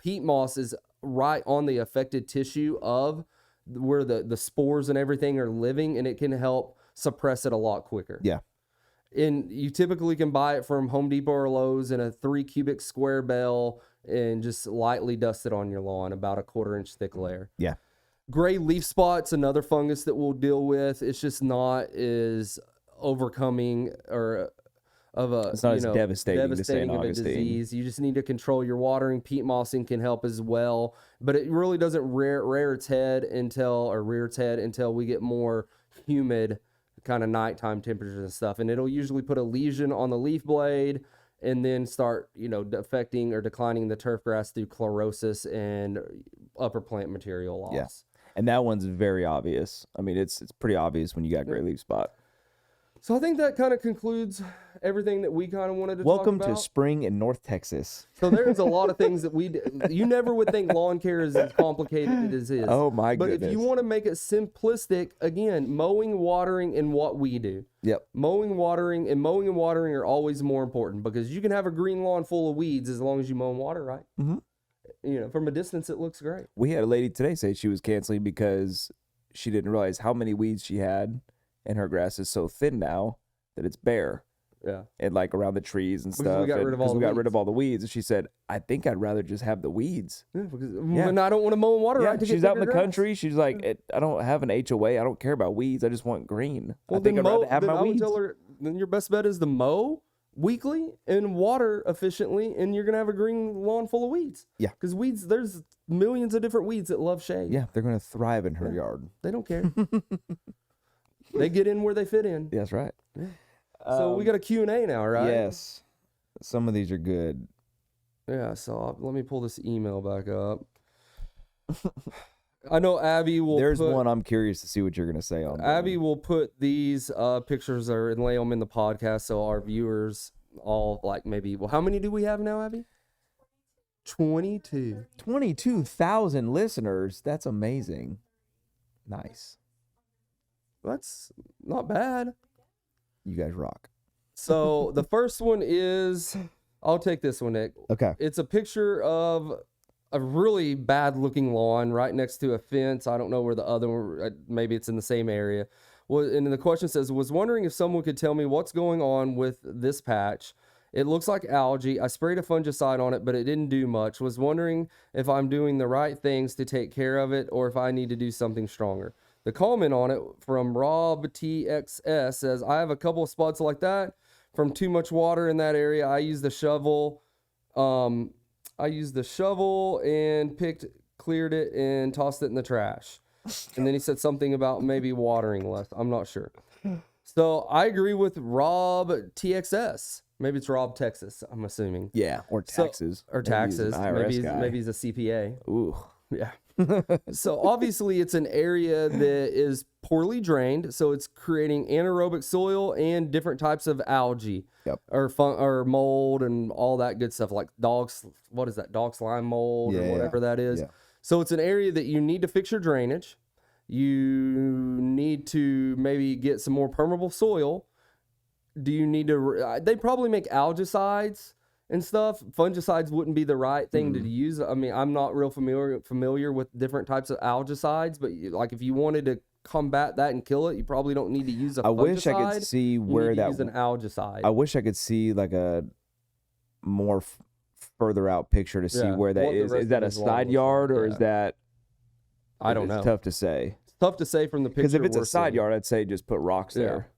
peat moss is right on the affected tissue of where the spores and everything are living, and it can help suppress it a lot quicker. Yeah. And you typically can buy it from Home Depot or Lowe's in a 3 cubic square bale and just lightly dust it on your lawn, about a 1/4 inch thick layer. Yeah. Gray leaf spot's another fungus that we'll deal with. It's just not as overcoming or of a it's not as devastating to St. of a Augustine. disease. You just need to control your watering. Peat mossing can help as well, but it really doesn't rear its head until we get more humid kind of nighttime temperatures and stuff, and it'll usually put a lesion on the leaf blade and then start affecting or declining the turf grass through chlorosis and upper plant material loss. Yeah. And that one's very obvious. I mean, it's pretty obvious when you got gray leaf spot. So I think that kind of concludes everything that we kind of wanted to talk about. Welcome to spring in North Texas. So there's a lot of things that you never would think lawn care is as complicated as it is. Oh my goodness. But if you want to make it simplistic, again, mowing, watering, and what we do. Yep. Mowing and watering are always more important, because you can have a green lawn full of weeds as long as you mow and water right. Mm-hmm. From a distance, it looks great. We had a lady today say she was canceling because she didn't realize how many weeds she had, and her grass is so thin now that it's bare. Yeah. And like around the trees and Because stuff. we got rid of all the weeds. And she said, I think I'd rather just have the weeds. Yeah, because when I don't want to mow and water right to she's get out in the bigger grass. country. She's like, I don't have an HOA. I don't care about weeds. I just want green. Well, I think I'd rather have my I would weeds. tell her, then your best bet is to mow weekly and water efficiently, and you're going to have a green lawn full of weeds. Yeah. Because weeds, there's millions of different weeds that love shade. Yeah, they're going to thrive in her yard. They don't care. They get in where they fit in. Yeah, that's right. Yeah. So we got a Q&A now, right? Yes. Some of these are good. Yeah, so let me pull this email back up. I know Abby will There's one I'm curious to see what you're going to say on. Abby will put these pictures and lay them in the podcast so our viewers all maybe, how many do we have now, Abby? 22. 22,000 listeners. That's amazing. Nice. That's not bad. You guys rock. So the first one is, I'll take this one, Nick. Okay. It's a picture of a really bad looking lawn right next to a fence. I don't know where the other one, maybe it's in the same area. Well, and the question says, was wondering if someone could tell me what's going on with this patch. It looks like algae. I sprayed a fungicide on it, but it didn't do much. Was wondering if I'm doing the right things to take care of it or if I need to do something stronger. The comment on it from Rob TXS says, I have a couple of spots like that from too much water in that area. I used the shovel. And cleared it and tossed it in the trash. And then he said something about maybe watering less. I'm not sure. So I agree with Rob TXS. Maybe it's Rob Texas, I'm assuming. Yeah, or taxes. Or Maybe he's an taxes. IRS Maybe guy. he's a CPA. Ooh. Yeah. So obviously it's an area that is poorly drained, so it's creating anaerobic soil and different types of algae. Yep. Or mold and all that good stuff, like dog slime mold or whatever that is. Yeah. So it's an area that you need to fix your drainage. You need to maybe get some more permeable soil. Do you need to they probably make algicides and stuff. Fungicides wouldn't be the right thing to use. I mean, I'm not real familiar with different types of algicides, but like if you wanted to combat that and kill it, you probably don't need to use a fungicide. I wish I could see where that use an algicide. I wish I could see like a more further out picture to see where that is. Is that a side yard or is that? I don't know. It's tough to say. It's tough to say from the picture. Because if it's a side yard, I'd say just put rocks there.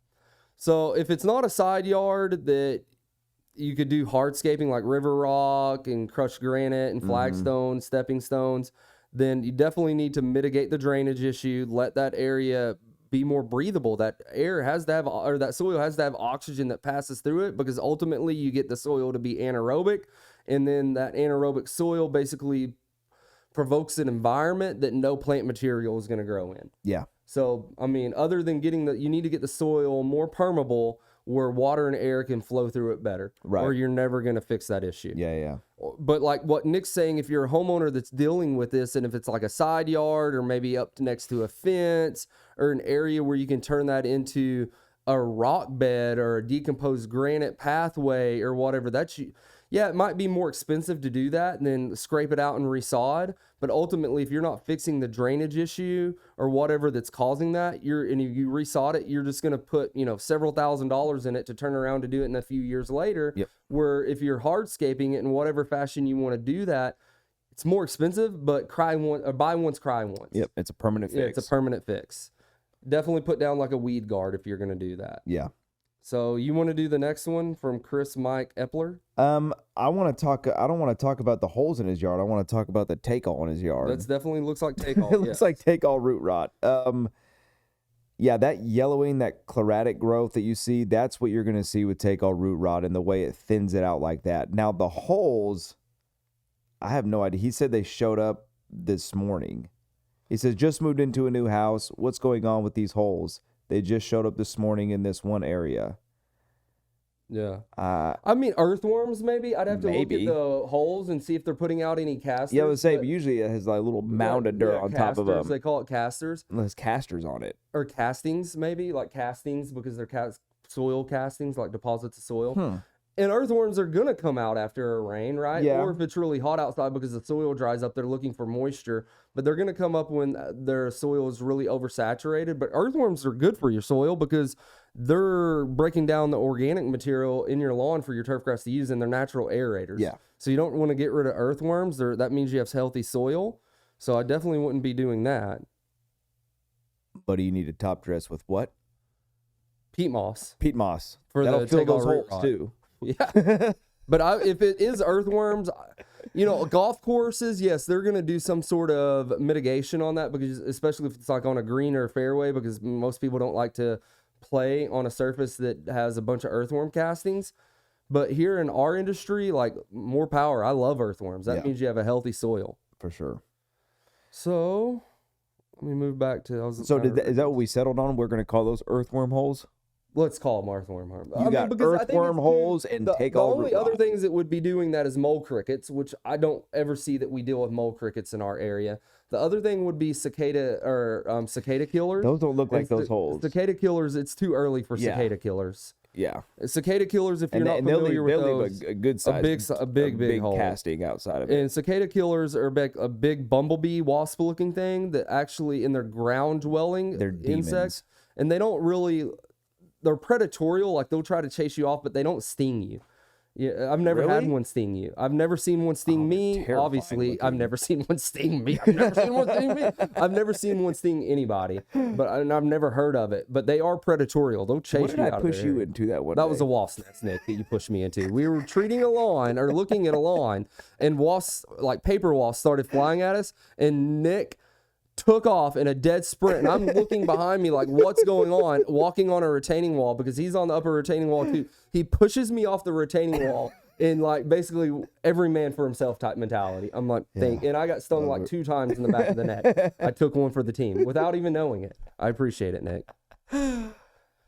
So if it's not a side yard, that you could do hardscaping like river rock and crushed granite and flagstones, stepping stones, then you definitely need to mitigate the drainage issue. Let that area be more breathable. That air has to have, or that soil has to have oxygen that passes through it, because ultimately you get the soil to be anaerobic, and then that anaerobic soil basically provokes an environment that no plant material is going to grow in. Yeah. So, I mean, other than you need to get the soil more permeable where water and air can flow through it better. Right. Or you're never going to fix that issue. Yeah. But like what Nick's saying, if you're a homeowner that's dealing with this, and if it's like a side yard or maybe up next to a fence or an area where you can turn that into a rock bed or a decomposed granite pathway or whatever, it might be more expensive to do that and then scrape it out and resod. But ultimately, if you're not fixing the drainage issue or whatever that's causing that, and you resod it, you're just going to put, several $1,000s in it to turn around to do it in a few years later. Yep. Where if you're hardscaping it in whatever fashion you want to do that, it's more expensive, but buy once, cry once. Yep. It's a permanent fix. Yeah, it's a permanent fix. Definitely put down like a weed guard if you're going to do that. Yeah. So you want to do the next one from Chris Mike Epler? I want to talk. I don't want to talk about the holes in his yard. I want to talk about the take-all in his yard. That definitely looks like take-all. It looks like take-all root rot. Yeah, that yellowing, that chlorotic growth that you see, that's what you're going to see with take-all root rot, and the way it thins it out like that. Now the holes, I have no idea. He said they showed up this morning. He says just moved into a new house. What's going on with these holes? They just showed up this morning in this one area. Yeah. I mean, earthworms, maybe. I'd have to look at the holes and see if they're putting out any casters. Yeah, I would say, but usually it has like a little mound of dirt on top of them. They call it casters. There's casters on it. Or castings, maybe. Like castings, because they're soil castings, like deposits of soil. And earthworms are going to come out after a rain, right? Yeah. Or if it's really hot outside because the soil dries up, they're looking for moisture. But they're going to come up when their soil is really oversaturated. But earthworms are good for your soil because they're breaking down the organic material in your lawn for your turf grass to use, and they're natural aerators. Yeah. So you don't want to get rid of earthworms. That means you have healthy soil. So I definitely wouldn't be doing that. But you need to top dress with what? Peat moss. Peat moss. That'll fill those holes too. Yeah. But if it is earthworms, golf courses, yes, they're going to do some sort of mitigation on that, because especially if it's like on a greener fairway, because most people don't like to play on a surface that has a bunch of earthworm castings. But here in our industry, like, more power. I love earthworms. That means you have a healthy soil. For sure. So let me move back to... is that what we settled on? We're going to call those earthworm holes? Let's call them earthworm holes. You got earthworm holes and take-all root rot. The only other things that would be doing that is mole crickets, which I don't ever see that we deal with mole crickets in our area. The other thing would be cicada killers. Those don't look like those holes. Cicada killers, it's too early for cicada killers. Yeah. Cicada killers, if you're not familiar with those, leave a good size, a big hole. casting outside of it. And cicada killers are a big bumblebee, wasp-looking thing that actually, in their ground-dwelling insects, and they don't really... They're predatorial, like they'll try to chase you off, but they don't sting you. Yeah, I've never had one sting you. I've never seen one sting me. Obviously, I've never seen one sting me. I've never seen one sting me. I've never seen one sting anybody, and I've never heard of it. But they are predatorial. They'll chase you out of there. What did I push you into that one That day? was a wasp nest, Nick, that you pushed me into. We were treating a lawn, or looking at a lawn, and wasps, like paper wasps, started flying at us, and Nick took off in a dead sprint. And I'm looking behind me like, what's going on? Walking on a retaining wall because he's on the upper retaining wall too. He pushes me off the retaining wall in like basically every man for himself type mentality. I'm like, and I got stung like 2 times in the back of the neck. I took one for the team without even knowing it. I appreciate it, Nick.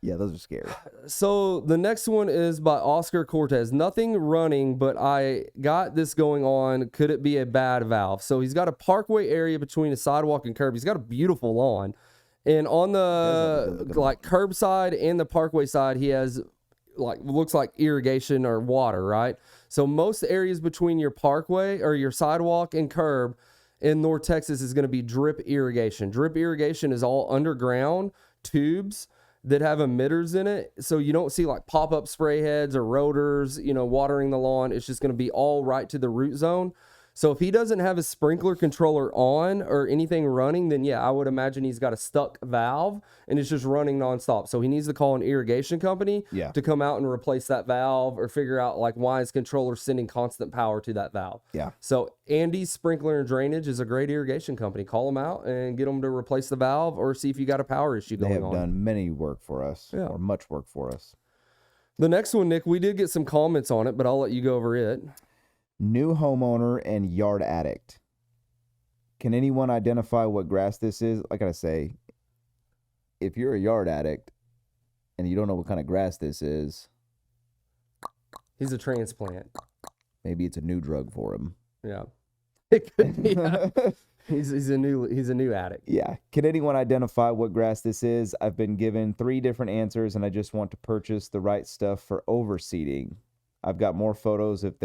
Yeah, those are scary. So the next one is by Oscar Cortez. Nothing running, but I got this going on. Could it be a bad valve? So he's got a parkway area between a sidewalk and curb. He's got a beautiful lawn. And on the like curb side and the parkway side, he has like looks like irrigation or water, right? So most areas between your parkway or your sidewalk and curb in North Texas is going to be drip irrigation. Drip irrigation is all underground tubes that have emitters in it. So you don't see like pop-up spray heads or rotors, watering the lawn. It's just going to be all right to the root zone. So if he doesn't have his sprinkler controller on or anything running, then yeah, I would imagine he's got a stuck valve and it's just running nonstop. So he needs to call an irrigation company to come out and replace that valve or figure out like why his controller's sending constant power to that valve. Yeah. So Andy's Sprinkler and Drainage is a great irrigation company. Call them out and get them to replace the valve or see if you got a power issue going on. They have done many work for us or much work for us. The next one, Nick, we did get some comments on it, but I'll let you go over it. New homeowner and yard addict. Can anyone identify what grass this is? I gotta say, if you're a yard addict and you don't know what kind of grass this is, he's a transplant. Maybe it's a new drug for him. Yeah, it could be. He's a new addict. Yeah. Can anyone identify what grass this is? I've been given 3 different answers, and I just want to purchase the right stuff for overseeding. I've got more photos if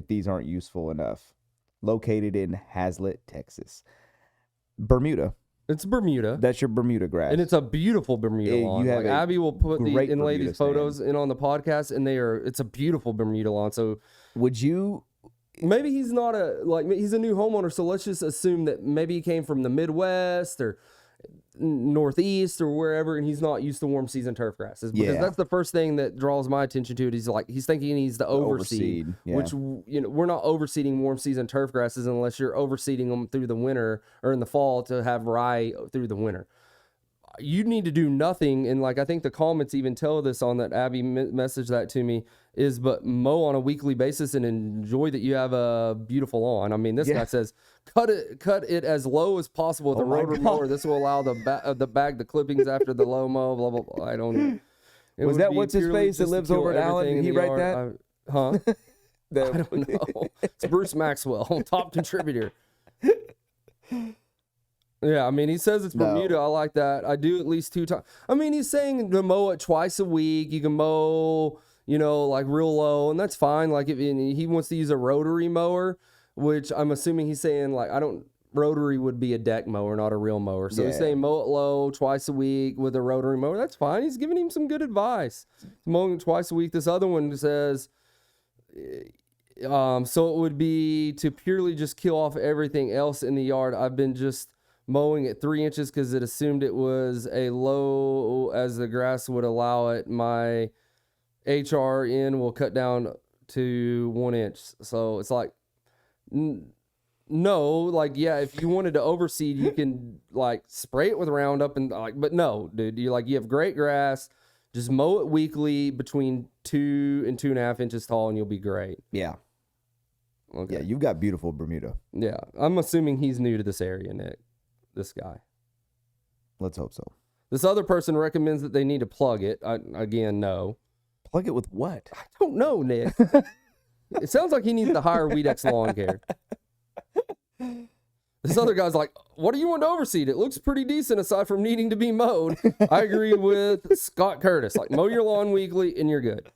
these aren't useful enough. Located in Hazlet, Texas. Bermuda. It's Bermuda. That's your Bermuda grass. And it's a beautiful Bermuda lawn. You have Abby will inlay these photos stand in on the podcast, and it's a beautiful Bermuda lawn. So would you... Maybe he's not he's a new homeowner, so let's just assume that maybe he came from the Midwest or Northeast or wherever, and he's not used to warm season turf grasses, because that's the first thing that draws my attention to it. He's thinking he needs to overseed, which we're not overseeding warm season turf grasses unless you're overseeding them through the winter or in the fall to have rye through the winter. You need to do nothing, and I think the comments even tell this on that. Abby messaged that to me, but mow on a weekly basis and enjoy that you have a beautiful lawn. I mean, this guy says cut it as low as possible with a rotary mower. This will allow the bag the clippings after the low mow. Blah blah blah. I don't. Was that what's his face that lives over at Allen? Did he write that? I don't know. It's Bruce Maxwell, top contributor. Yeah, I mean, he says it's Bermuda. I like that. I do at least 2 times. I mean, he's saying to mow it twice a week. You can mow, real low, and that's fine. If he wants to use a rotary mower, which I'm assuming he's saying, rotary would be a deck mower, not a real mower. So he's saying mow it low twice a week with a rotary mower. That's fine. He's giving him some good advice. Mowing it twice a week. This other one says... so it would be to purely just kill off everything else in the yard. I've been just mowing at 3 inches because it assumed it was a low as the grass would allow it. My HRN will cut down to 1 inch. So it's no, if you wanted to overseed, you can spray it with Roundup and but no, dude, you have great grass. Just mow it weekly between 2 and 2.5 inches tall, and you'll be great. Yeah. Okay. Yeah, you've got beautiful Bermuda. Yeah, I'm assuming he's new to this area, Nick. This guy. Let's hope so. This other person recommends that they need to plug it. Again, no. Plug it with what? I don't know, Nick. It sounds like he needs to hire Weedex Lawn Care. This other guy's like, what do you want to overseed? It looks pretty decent aside from needing to be mowed. I agree with Scott Curtis. Mow your lawn weekly and you're good.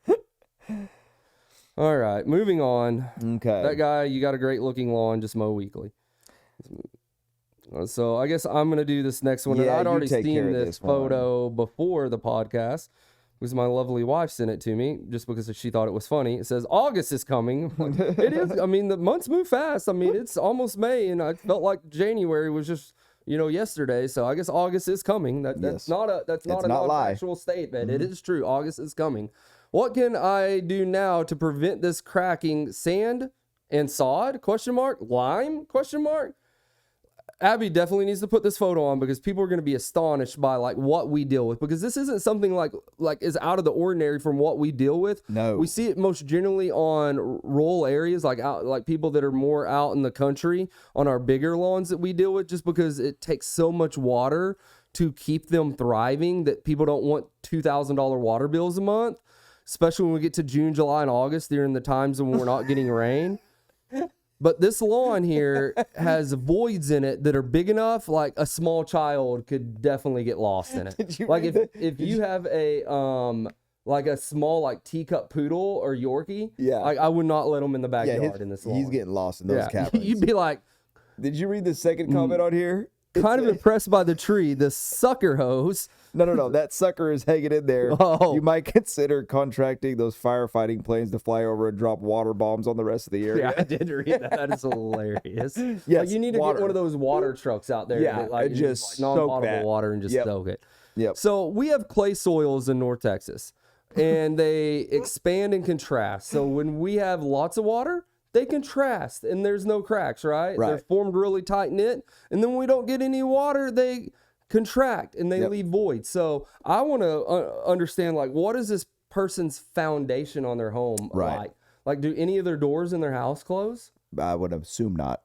All right, moving on. Okay. That guy, you got a great looking lawn, just mow weekly. So I guess I'm going to do this next one. Yeah, and I'd already seen this photo before the podcast because my lovely wife sent it to me just because she thought it was funny. It says, August is coming. It is. I mean, the months move fast. I mean, it's almost May, and I felt like January was just, yesterday. So I guess August is coming. That's not a non-factual statement. Mm-hmm. It is true. August is coming. What can I do now to prevent this cracking? Sand and sod? ? Lime? ? Abby definitely needs to put this photo on because people are going to be astonished by like what we deal with, because this isn't something like is out of the ordinary from what we deal with. No. We see it most generally on rural areas, like people that are more out in the country on our bigger lawns that we deal with, just because it takes so much water to keep them thriving that people don't want $2,000 water bills a month, especially when we get to June, July, and August during the times when we're not getting rain. But this lawn here has voids in it that are big enough, like a small child could definitely get lost in it. Like if you have a like a small like teacup poodle or Yorkie, like I would not let them in the backyard in this lawn. He's getting lost in those caverns. You'd be like, Did you read the second comment on here? kind of impressed by the tree, the sucker hose. No. That sucker is hanging in there. Oh. You might consider contracting those firefighting planes to fly over and drop water bombs on the rest of the area. Yeah, I did read that. That is hilarious. Yes, like you need to water. get one of those water trucks out there. Yeah, that, like, and just soak non-potable that. water and just Yep. soak it. Yep. So we have clay soils in North Texas, and they expand and contrast. So when we have lots of water, they contrast, and there's no cracks, right? Right. They're formed really tight knit, and then when we don't get any water, they contract and they leave voids. So I want to understand, like, what is this person's foundation on their home like? Like, do any of their doors in their house close? I would assume not.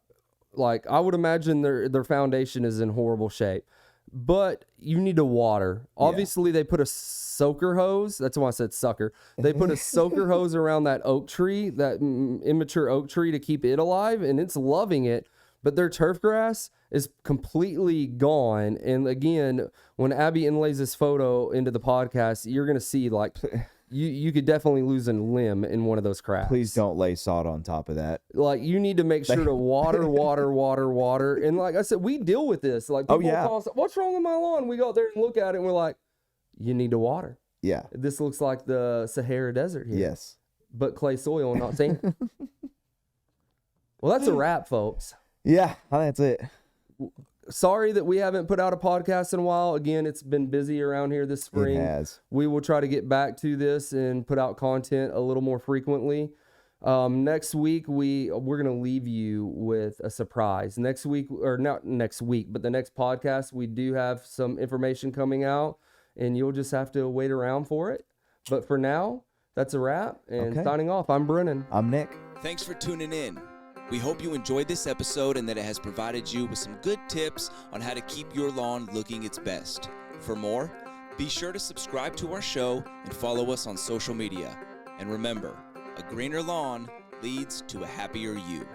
Like, I would imagine their foundation is in horrible shape. But you need to water. Obviously, they put a soaker hose. That's why I said sucker. They put a soaker hose around that oak tree, that immature oak tree, to keep it alive, and it's loving it. But their turf grass is completely gone. And again, when Abby inlays this photo into the podcast, you're going to see, like, you could definitely lose a limb in one of those cracks. Please don't lay sod on top of that. Like, you need to make sure to water. And like I said, we deal with this. Like, people call us, what's wrong with my lawn? We go out there and look at it, and we're like, you need to water. Yeah. This looks like the Sahara Desert here. Yes. But clay soil, not sand. Well, that's a wrap, folks. Yeah, I think that's it. Sorry that we haven't put out a podcast in a while. Again, it's been busy around here this spring. It has. We will try to get back to this and put out content a little more frequently. Next week, we're going to leave you with a surprise. Next week, or not next week, but the next podcast, we do have some information coming out, and you'll just have to wait around for it. But for now, that's a wrap. And signing off, I'm Brennan. I'm Nick. Thanks for tuning in. We hope you enjoyed this episode and that it has provided you with some good tips on how to keep your lawn looking its best. For more, be sure to subscribe to our show and follow us on social media. And remember, a greener lawn leads to a happier you.